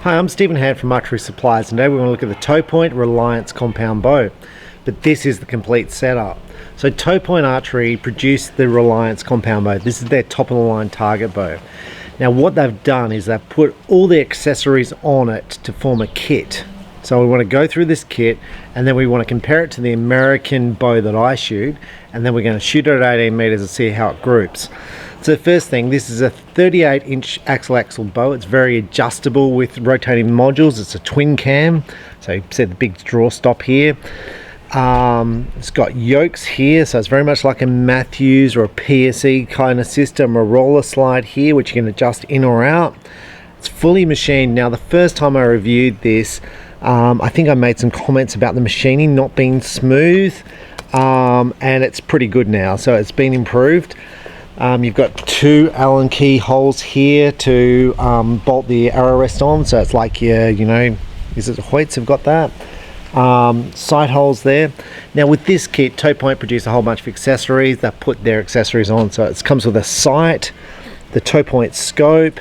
Hi, I'm Stephen Hand from Archery Supplies, and today we're going to look at the Topoint Reliance compound bow. But this is the complete setup. So Topoint Archery produced the Reliance compound bow. This is their top of the line target bow. Now what they've done is they've put all the accessories on it to form a kit. So we want to go through this kit, and then we want to compare it to the American bow that I shoot, and then we're going to shoot it at 18 meters and see how it groups. So the first thing, this is a 38-inch axle bow. It's very adjustable with rotating modules. It's a twin cam, so you see the big draw stop here. It's got yokes here, so it's very much like a Matthews or a PSE kind of system, a roller slide here which you can adjust in or out. It's fully machined. Now the first time I reviewed this, I think I made some comments about the machining not being smooth, and it's pretty good now, so it's been improved. You've got two Allen key holes here to bolt the arrow rest on, so it's like your, is it Hoyts have got that? Sight holes there. Now with this kit, Topoint produced a whole bunch of accessories. They put their accessories on, so it comes with a sight, the Topoint scope,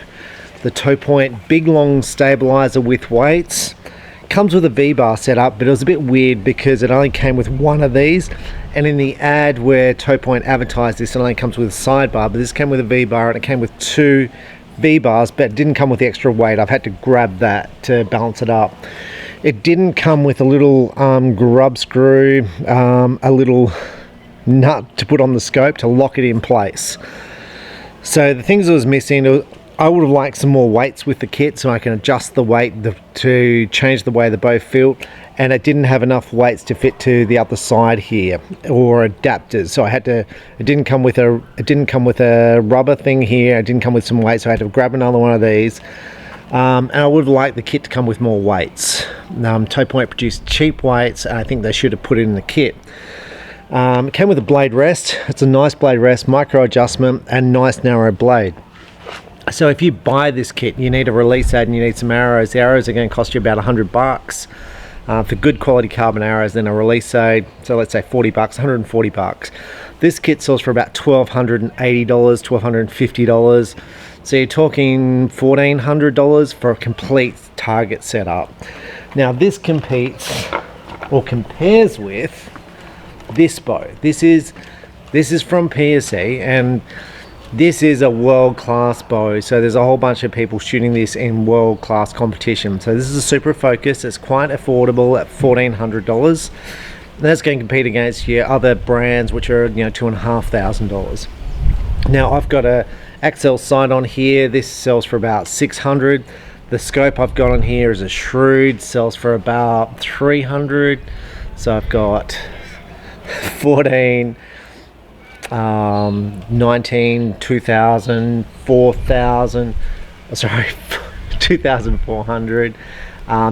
the Topoint big long stabilizer with weights. Comes with a V-bar setup, but it was a bit weird because it only came with one of these, and in the ad where Topoint advertised this, it only comes with a sidebar, but this came with a V-bar, and it came with two V-bars, but it didn't come with the extra weight. I've had to grab that to balance it up. It didn't come with a little grub screw, a little nut to put on the scope to lock it in place. So the things that was missing, I would have liked some more weights with the kit so I can adjust the weight to change the way the bow felt, and it didn't have enough weights to fit to the other side here, or adapters, so I had to, it didn't come with a rubber thing here, it didn't come with some weights, so I had to grab another one of these. And I would have liked the kit to come with more weights. Topoint produced cheap weights, and I think they should have put it in the kit. It came with a blade rest. It's a nice blade rest, micro adjustment, and nice narrow blade. So if you buy this kit, you need a release aid and you need some arrows. The arrows are going to cost you about $100 for good quality carbon arrows, then a release aid, so let's say $40, $140. This kit sells for about $1,280, $1,250. So you're talking $1,400 for a complete target setup. Now this competes or compares with this bow. This is from PSE, and this is a world-class bow, so there's a whole bunch of people shooting this in world-class competition. So this is a super focus. It's quite affordable at $1,400. That's going to compete against your other brands, which are $2,500. Now I've got a XL sight on here. This sells for about $600. The scope I've got on here is a Shrewd, sells for about $300. So I've got 14. 19, 2000, 4000, sorry, 2400.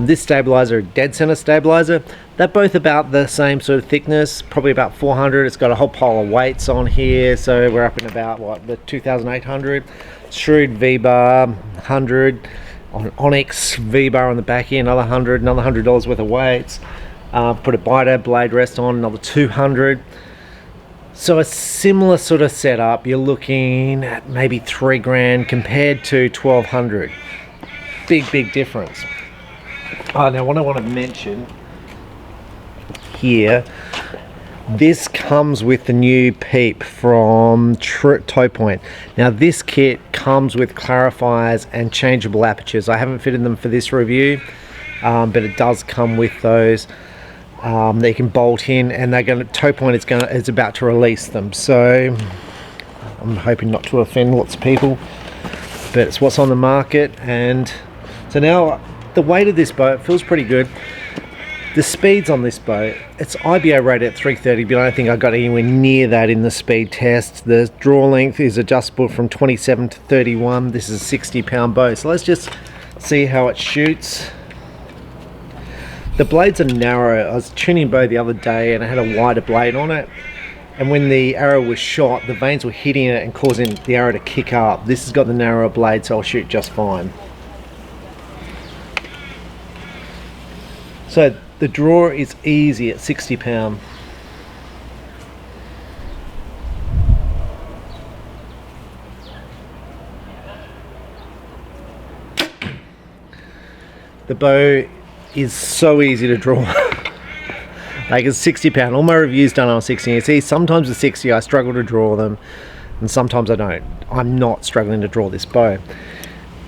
This stabilizer, dead center stabilizer, they're both about the same sort of thickness, probably about 400. It's got a whole pile of weights on here, so we're up in about what, the 2800. Shrewd V-bar, 100. On Onyx V-bar on the back end, another 100, another $100 worth of weights. Put a biter blade rest on, another 200. So a similar sort of setup, you're looking at maybe $3,000 compared to $1,200. Big difference. Now what I want to mention here, this comes with the new peep from Topoint. Now this kit comes with clarifiers and changeable apertures. I haven't fitted them for this review, but it does come with those. They can bolt in, and Topoint is about to release them, so I'm hoping not to offend lots of people, but it's what's on the market. And so now the weight of this bow, it feels pretty good. The speeds on this bow, it's IBO rated at 330, but I don't think I got anywhere near that in the speed test. The draw length is adjustable from 27 to 31. This is a 60-pound bow, so let's just see how it shoots. The blades are narrow. I was tuning bow the other day and I had a wider blade on it, and when the arrow was shot, the vanes were hitting it and causing the arrow to kick up. This has got the narrower blade, so I'll shoot just fine. So the draw is easy at 60 pound. The bow is so easy to draw. Like, it's 60 pound. All my reviews done on 60. You see, sometimes with 60 I struggle to draw them, and sometimes I don't. I'm not struggling to draw this bow.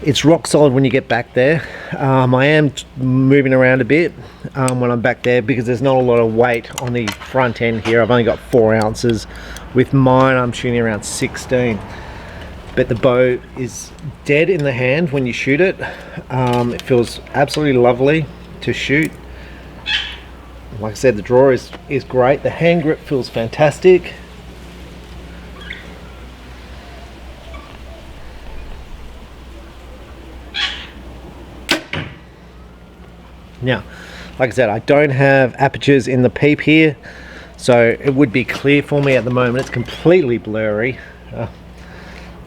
It's rock solid when you get back there. I am moving around a bit when I'm back there, because there's not a lot of weight on the front end here. I've only got 4 ounces. With mine I'm shooting around 16. But the bow is dead in the hand when you shoot it. It feels absolutely lovely to shoot. Like I said, the draw is great. The hand grip feels fantastic. Now, like I said, I don't have apertures in the peep here, so it would be clear for me at the moment. It's completely blurry.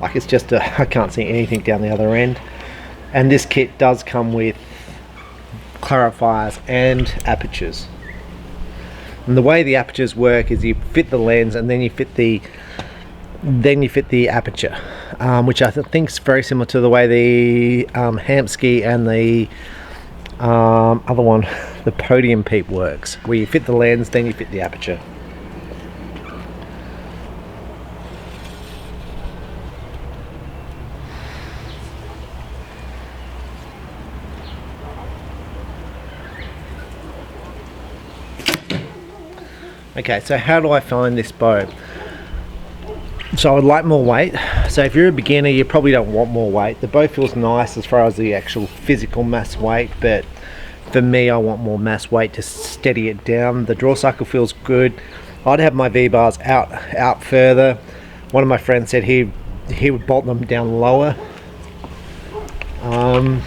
Like, it's just I can't see anything down the other end. And this kit does come with clarifiers and apertures. And the way the apertures work is you fit the lens and then you fit the aperture, which I think is very similar to the way the Hamsky and the other one, the Podium Peep, works, where you fit the lens, then you fit the aperture. Okay, so how do I find this bow? So I'd like more weight. So if you're a beginner, you probably don't want more weight. The bow feels nice as far as the actual physical mass weight, but for me, I want more mass weight to steady it down. The draw cycle feels good. I'd have my V-bars out further. One of my friends said he would bolt them down lower. I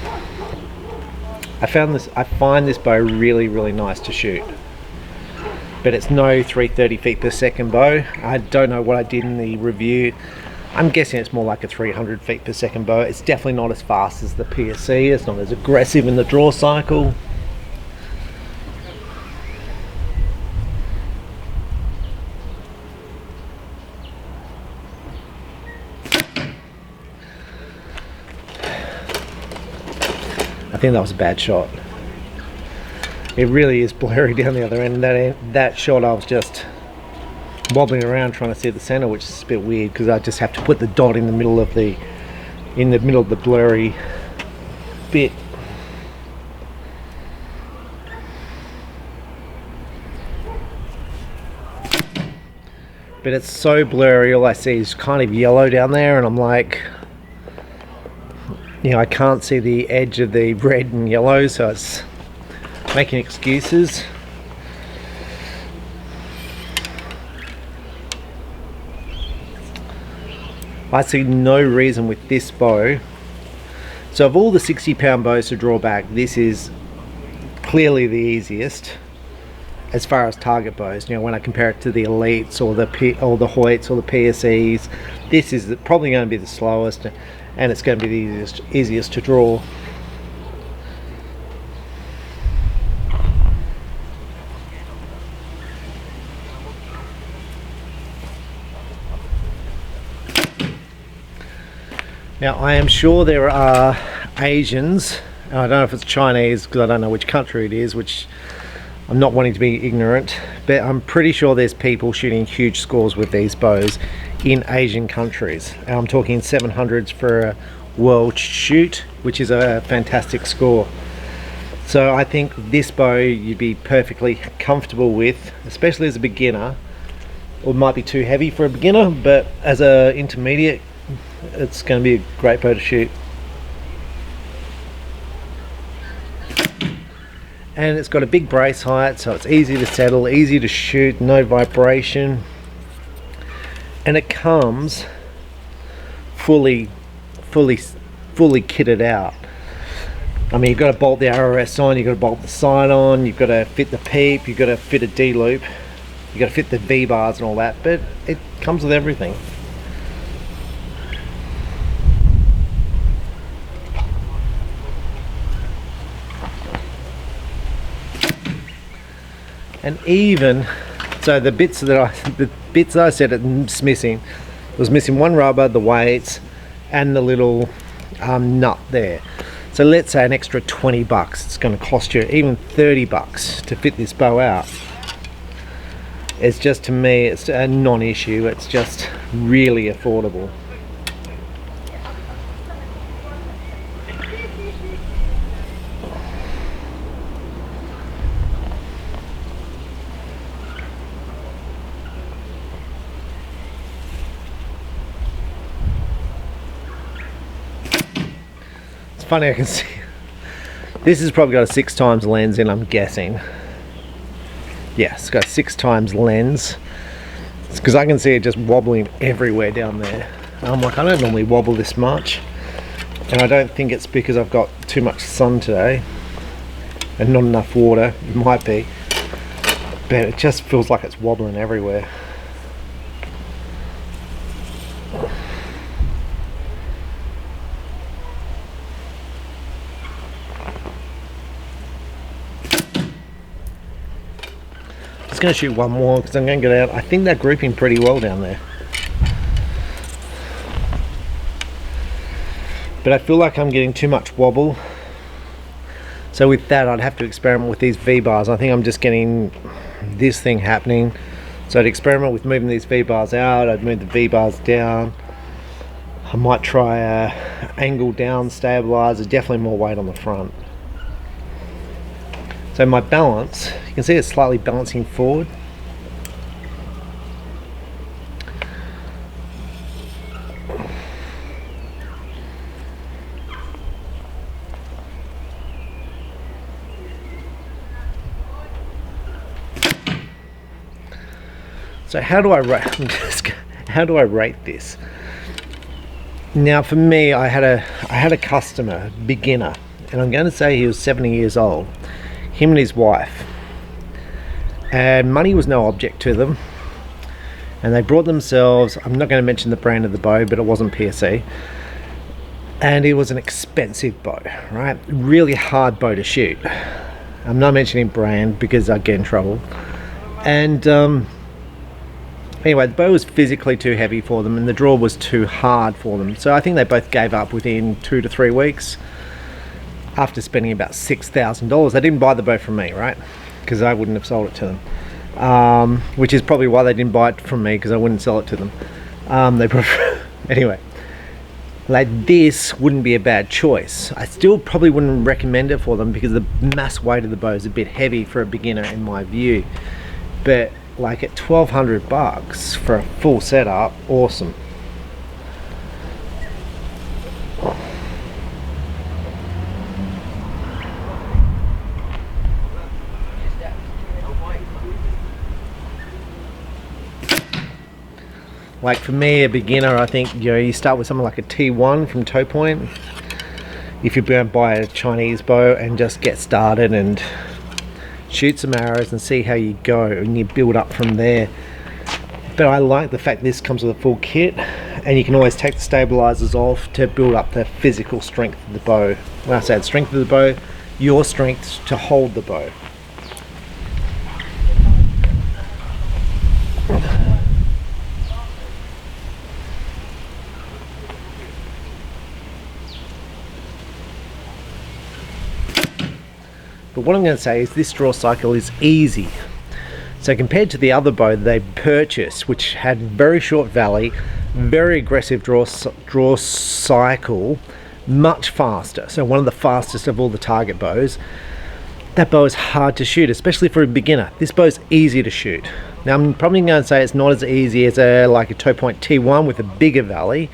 find this bow really nice to shoot. But it's no 330 feet per second bow. I don't know what I did in the review. I'm guessing it's more like a 300 feet per second bow. It's definitely not as fast as the PSC. It's not as aggressive in the draw cycle. I think that was a bad shot. It really is blurry down the other end. That shot, I was just wobbling around trying to see the center, which is a bit weird because I just have to put the dot in the middle of the blurry bit. But it's so blurry, all I see is kind of yellow down there, and I'm like, you know, I can't see the edge of the red and yellow, so it's making excuses. I see no reason with this bow. So of all the 60-pound bows to draw back, this is clearly the easiest as far as target bows. You know, when I compare it to the Elites or the Hoyts or the PSEs, this is probably going to be the slowest, and it's going to be the easiest to draw. Now, I am sure there are Asians, and I don't know if it's Chinese because I don't know which country it is, which I'm not wanting to be ignorant, but I'm pretty sure there's people shooting huge scores with these bows in Asian countries. And I'm talking 700s for a world shoot, which is a fantastic score. So I think this bow you'd be perfectly comfortable with, especially as a beginner. It might be too heavy for a beginner, but as an intermediate, it's going to be a great bow to shoot. And it's got a big brace height, so it's easy to settle, easy to shoot, no vibration, and it comes fully kitted out. I mean, you've got to bolt the RRS on, you've got to bolt the sight on, you've got to fit the peep, you've got to fit a D loop, you've got to fit the V bars and all that, but it comes with everything. And even so, the bits that I said it's missing, it was missing one rubber, the weights, and the little nut there. So let's say an extra 20 bucks, it's going to cost you even 30 bucks to fit this bow out. It's just, to me, it's a non-issue. It's just really affordable. It's funny, I can see this has probably got a 6 times lens in, I'm guessing. Yes, it's got a 6 times lens. It's because I can see it just wobbling everywhere down there. I'm like, I don't normally wobble this much, and I don't think it's because I've got too much sun today and not enough water. It might be, but it just feels like it's wobbling everywhere. Going to shoot one more because I'm going to get out. I think they're grouping pretty well down there, but I feel like I'm getting too much wobble. So with that, I'd have to experiment with these V-bars. I think I'm just getting this thing happening. So I'd experiment with moving these V-bars out. I'd move the V-bars down. I might try a angle down stabilizer, definitely more weight on the front. So my balance, you can see it's slightly balancing forward. So how do I rate this? Now for me, I had a customer, beginner, and I'm going to say he was 70 years old. Him and his wife, and money was no object to them, and they brought themselves, I'm not going to mention the brand of the bow, but it wasn't PSE, and it was an expensive bow, right? Really hard bow to shoot. I'm not mentioning brand because I get in trouble. And anyway, the bow was physically too heavy for them and the draw was too hard for them, so I think they both gave up within 2 to 3 weeks. After spending about $6,000, they didn't buy the bow from me, right? Because I wouldn't have sold it to them. Which is probably why they didn't buy it from me, because I wouldn't sell it to them. They prefer anyway. Like, this wouldn't be a bad choice. I still probably wouldn't recommend it for them because the mass weight of the bow is a bit heavy for a beginner in my view. But like at 1,200 bucks for a full setup, awesome. Like for me, a beginner, I think, you know, you start with something like a T1 from Topoint. If you're going to buy a Chinese bow and just get started and shoot some arrows and see how you go, and you build up from there. But I like the fact this comes with a full kit, and you can always take the stabilizers off to build up the physical strength of the bow. When I say the strength of the bow, your strength to hold the bow. But what I'm going to say is this draw cycle is easy. So compared to the other bow they purchased, which had very short valley, very aggressive draw cycle, much faster. So one of the fastest of all the Target bows. That bow is hard to shoot, especially for a beginner. This bow is easy to shoot. Now I'm probably going to say it's not as easy as like a Topoint T1 with a bigger valley,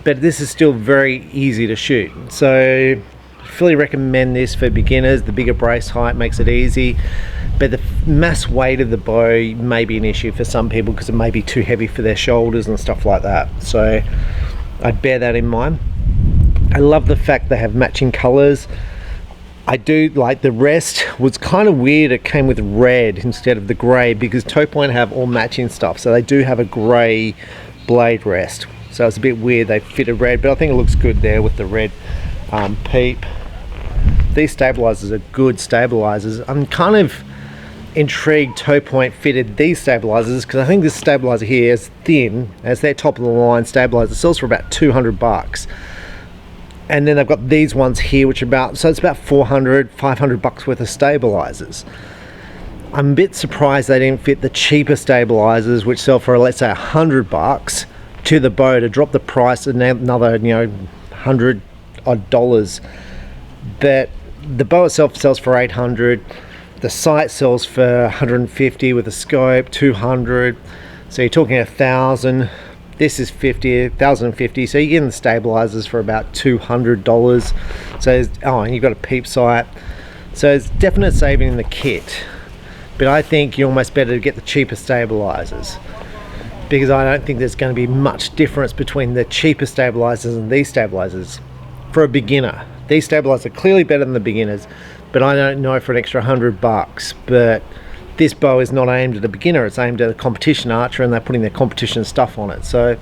but this is still very easy to shoot. So fully recommend this for beginners. The bigger brace height makes it easy, but the mass weight of the bow may be an issue for some people because it may be too heavy for their shoulders and stuff like that. So I'd bear that in mind. I love the fact they have matching colors. I do like the rest. Was kind of weird it came with red instead of the gray, because Topoint have all matching stuff, so they do have a gray blade rest, so it's a bit weird they fitted red, but I think it looks good there with the red peep. These stabilizers are good stabilizers. I'm kind of intrigued Topoint fitted these stabilizers, because I think this stabilizer here is thin as their top of the line stabilizer. It sells for about 200 bucks, And then they've got these ones here, which are about, so it's about 400, 500 bucks worth of stabilizers. I'm a bit surprised they didn't fit the cheaper stabilizers, which sell for, let's say, 100 bucks to the bow, to drop the price another, you know, 100 odd dollars. But the bow itself sells for 800. The sight sells for 150 with a scope, 200. So you're talking 1,000. This is 50, 1,050. So you're getting the stabilizers for about $200. So, and you've got a peep sight. So it's definite saving in the kit. But I think you're almost better to get the cheaper stabilizers, because I don't think there's going to be much difference between the cheaper stabilizers and these stabilizers. For a beginner, these stabilizers are clearly better than the beginners, but I don't know for an extra 100 bucks. But this bow is not aimed at a beginner, it's aimed at a competition archer, and they're putting their competition stuff on it. So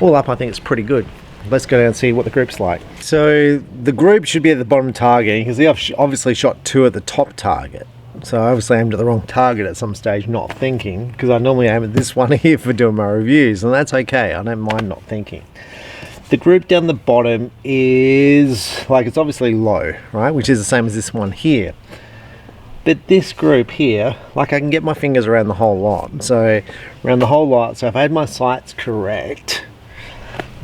all up, I think it's pretty good. Let's go down and see what the group's like. So the group should be at the bottom target. You can see I've obviously shot 2 at the top target. So I obviously aimed at the wrong target at some stage, not thinking, because I normally aim at this one here for doing my reviews, and that's okay. I don't mind not thinking. The group down the bottom is, like, it's obviously low, right? Which is the same as this one here. But this group here, like, I can get my fingers around the whole lot. So around the whole lot, so if I had my sights correct,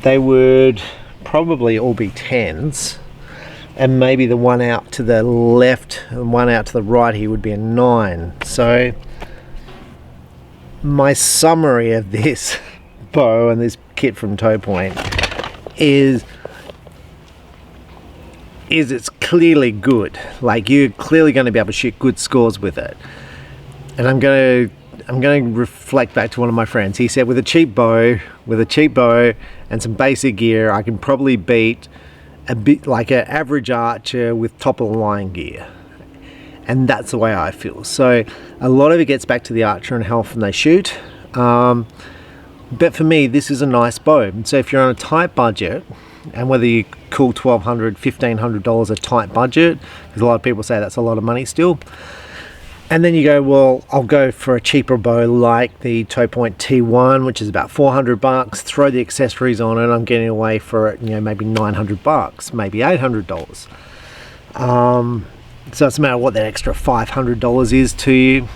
they would probably all be 10s. And maybe the one out to the left and one out to the right here would be a 9. So my summary of this bow and this kit from Topoint is it's clearly good. Like, you're clearly going to be able to shoot good scores with it. And I'm going to reflect back to one of my friends. He said, with a cheap bow and some basic gear, I can probably beat a bit like an average archer with top of the line gear. And that's the way I feel. So a lot of it gets back to the archer and how often they shoot. But for me, this is a nice bow. And so if you're on a tight budget, and whether you call $1,200, $1,500 a tight budget, because a lot of people say that's a lot of money still, and then you go, well, I'll go for a cheaper bow like the Topoint T1, which is about 400 bucks, throw the accessories on it, I'm getting away for it, you know, maybe 900 bucks, maybe $800. So it's a matter of what that extra $500 is to you.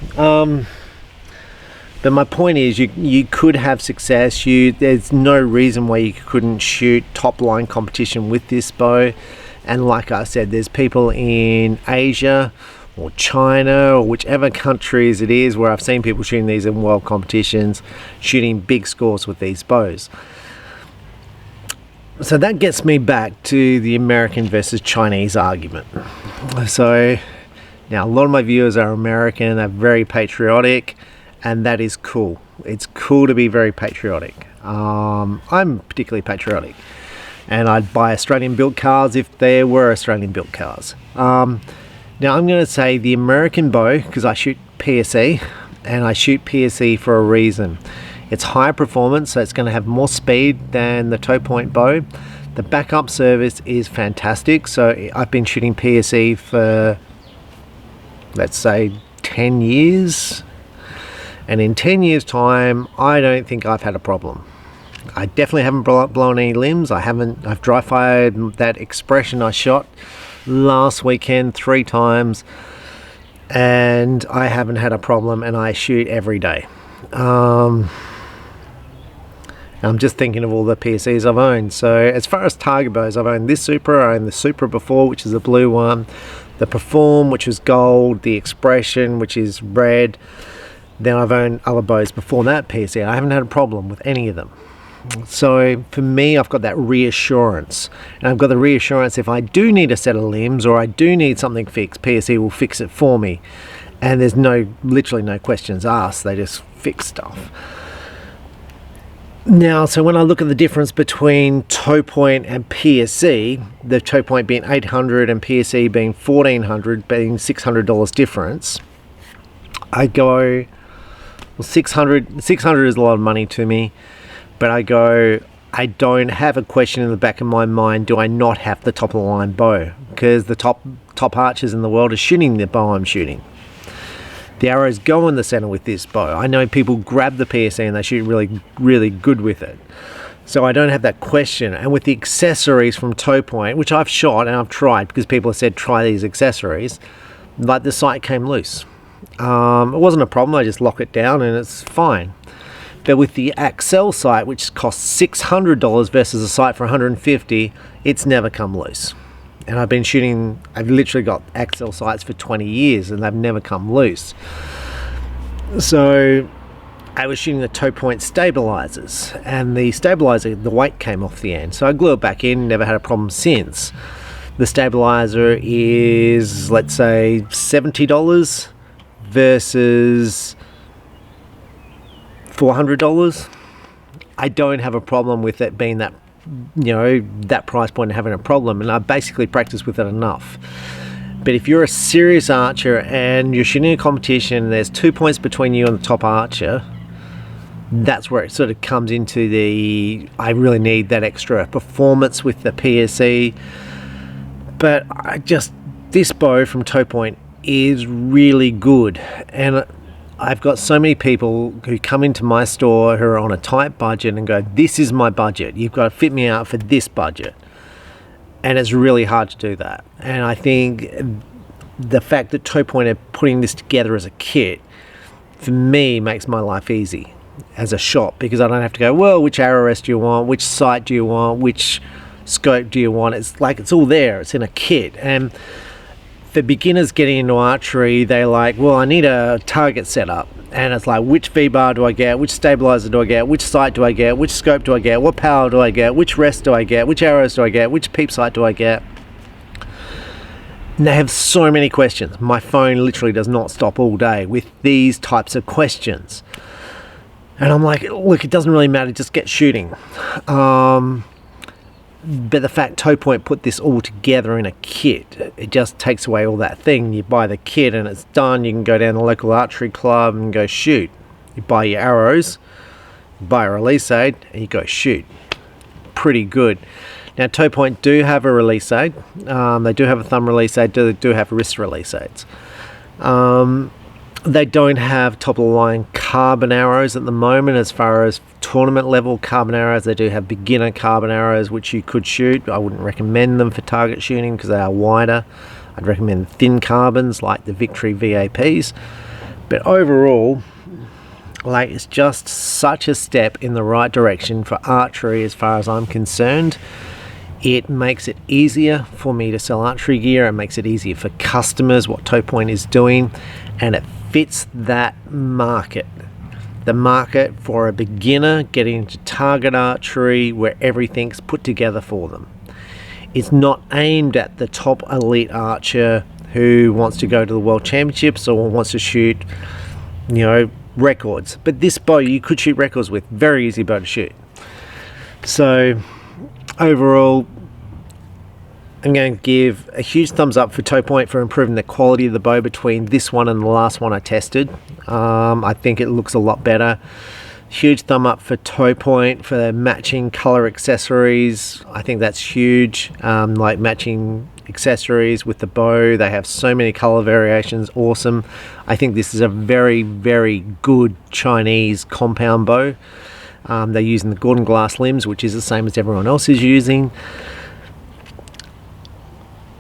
But my point is, you could have success. There's no reason why you couldn't shoot top line competition with this bow. And like I said, there's people in Asia or China or whichever countries it is where I've seen people shooting these in world competitions, shooting big scores with these bows. So that gets me back to the American versus Chinese argument. So now a lot of my viewers are American, they're very patriotic, and that is cool. It's cool to be very patriotic. I'm particularly patriotic, and I'd buy Australian built cars if there were Australian built cars. Now I'm going to say the American bow, because I shoot PSE, and I shoot PSE for a reason. It's higher performance, so it's going to have more speed than the Topoint bow. The backup service is fantastic. So I've been shooting PSE for, let's say, 10 years. And in 10 years time, I don't think I've had a problem. I definitely haven't blown any limbs. I've dry fired that expression I shot last weekend 3 times, and I haven't had a problem, and I shoot every day. I'm just thinking of all the PSEs I've owned. So as far as target bows, I've owned this Supra, I owned the Supra before, which is the blue one, the Perform, which was gold, the Expression, which is red. Then I've owned other bows before that PSE. I haven't had a problem with any of them. So for me, I've got that reassurance, and I've got the reassurance if I do need a set of limbs or I do need something fixed, PSE will fix it for me, and there's literally no questions asked. They just fix stuff. Now, so when I look at the difference between Topoint and PSE, the Topoint being $800 and PSE being $1,400, being $600 difference, I go, well, $600 is a lot of money to me, but I go, I don't have a question in the back of my mind, do I not have the top of the line bow? Because the top archers in the world are shooting the bow I'm shooting. The arrows go in the center with this bow. I know people grab the PSE and they shoot really, really good with it. So I don't have that question. And with the accessories from Topoint, which I've shot and I've tried because people have said try these accessories, like the sight came loose. It wasn't a problem, I just lock it down and it's fine. But with the Axel sight, which costs $600 versus a sight for $150, it's never come loose. And I've literally got Axel sights for 20 years and they've never come loose. So I was shooting the Topoint stabilizers, and the stabilizer, the weight came off the end. So I glue it back in, never had a problem since. The stabilizer is, let's say, $70 versus $400. I don't have a problem with it being that, that price point and having a problem, and I basically practice with it enough. But if you're a serious archer and you're shooting a competition and there's 2 points between you and the top archer, that's where it sort of comes into I really need that extra performance with the PSE. But this bow from Topoint is really good, and I've got so many people who come into my store who are on a tight budget and go, this is my budget, you've got to fit me out for this budget. And it's really hard to do that. And I think the fact that Topoint are putting this together as a kit, for me, makes my life easy as a shop, because I don't have to go, well, which arrow rest do you want, which sight do you want, which scope do you want. It's like it's all there, it's in a kit. And for beginners getting into archery, they're like, well, I need a target setup, and it's like, which V-bar do I get, which stabilizer do I get, which sight do I get, which scope do I get, what power do I get, which rest do I get, which arrows do I get, which peep sight do I get. And they have so many questions. My phone literally does not stop all day with these types of questions, and I'm like, look, it doesn't really matter, just get shooting. But the fact Topoint put this all together in a kit, it just takes away all that thing. You buy the kit and it's done. You can go down to the local archery club and go shoot. You buy your arrows, you buy a release aid, and you go shoot. Pretty good. Now Topoint do have a release aid. They do have a thumb release aid. They do have wrist release aids. They don't have top of the line carbon arrows at the moment as far as tournament level carbon arrows. They do have beginner carbon arrows which you could shoot. I wouldn't recommend them for target shooting because they are wider. I'd recommend thin carbons like the Victory VAPs. But overall, like, it's just such a step in the right direction for archery as far as I'm concerned. It makes it easier for me to sell archery gear. It makes it easier for customers what Topoint is doing, and it fits that market. The market for a beginner getting into target archery where everything's put together for them. It's not aimed at the top elite archer who wants to go to the World Championships or wants to shoot, records. But this bow you could shoot records with. Very easy bow to shoot. So overall, I'm going to give a huge thumbs up for Topoint for improving the quality of the bow between this one and the last one I tested. I think it looks a lot better. Huge thumb up for Topoint for their matching color accessories. I think that's huge. Like matching accessories with the bow. They have so many color variations. Awesome. I think this is a very, very good Chinese compound bow. They're using the Gordon glass limbs, which is the same as everyone else is using.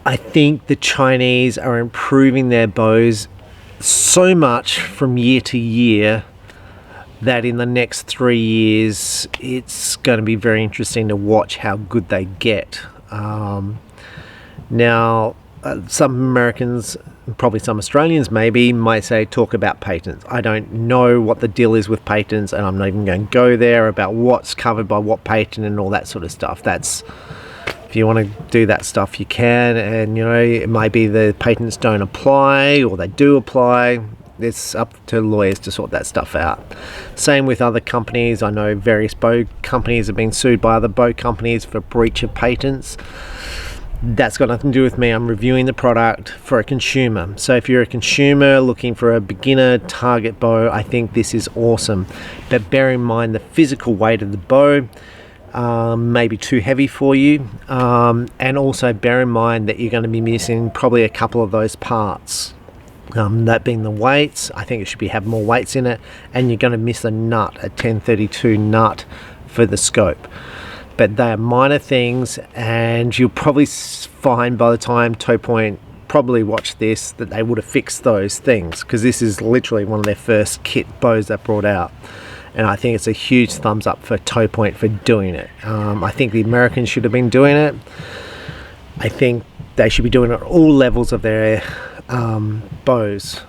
I think the Chinese are improving their bows so much from year to year that in the next 3 years it's going to be very interesting to watch how good they get. Now, some Americans, probably some Australians maybe, might say talk about patents. I don't know what the deal is with patents, and I'm not even going to go there about what's covered by what patent and all that sort of stuff. That's, if you want to do that stuff, you can, and it might be the patents don't apply or they do apply. It's up to lawyers to sort that stuff out. Same with other companies. I know various bow companies have been sued by other bow companies for breach of patents. That's got nothing to do with me. I'm reviewing the product for a consumer. So if you're a consumer looking for a beginner target bow, I think this is awesome. But bear in mind the physical weight of the bow may be too heavy for you, and also bear in mind that you're going to be missing probably a couple of those parts, that being the weights. I think it should have more weights in it, and you're going to miss a nut, a 1032 nut for the scope. But they are minor things, and you'll probably find by the time Topoint probably watch this that they would have fixed those things, because this is literally one of their first kit bows they brought out. And I think it's a huge thumbs up for Topoint for doing it. I think the Americans should have been doing it. I think they should be doing it at all levels of their bows,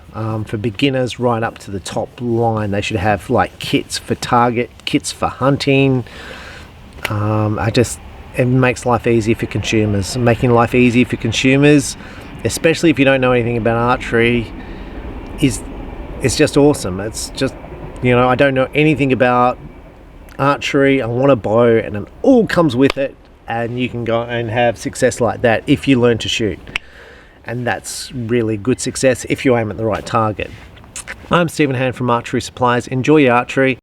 for beginners right up to the top line. They should have like kits for target, kits for hunting. It makes life easy for consumers. Making life easy for consumers, especially if you don't know anything about archery, it's just awesome. It's just, you know, I don't know anything about archery, I want a bow, and it all comes with it, and you can go and have success like that if you learn to shoot. And that's really good success if you aim at the right target. I'm Stephen Hand from Archery Supplies. Enjoy your archery.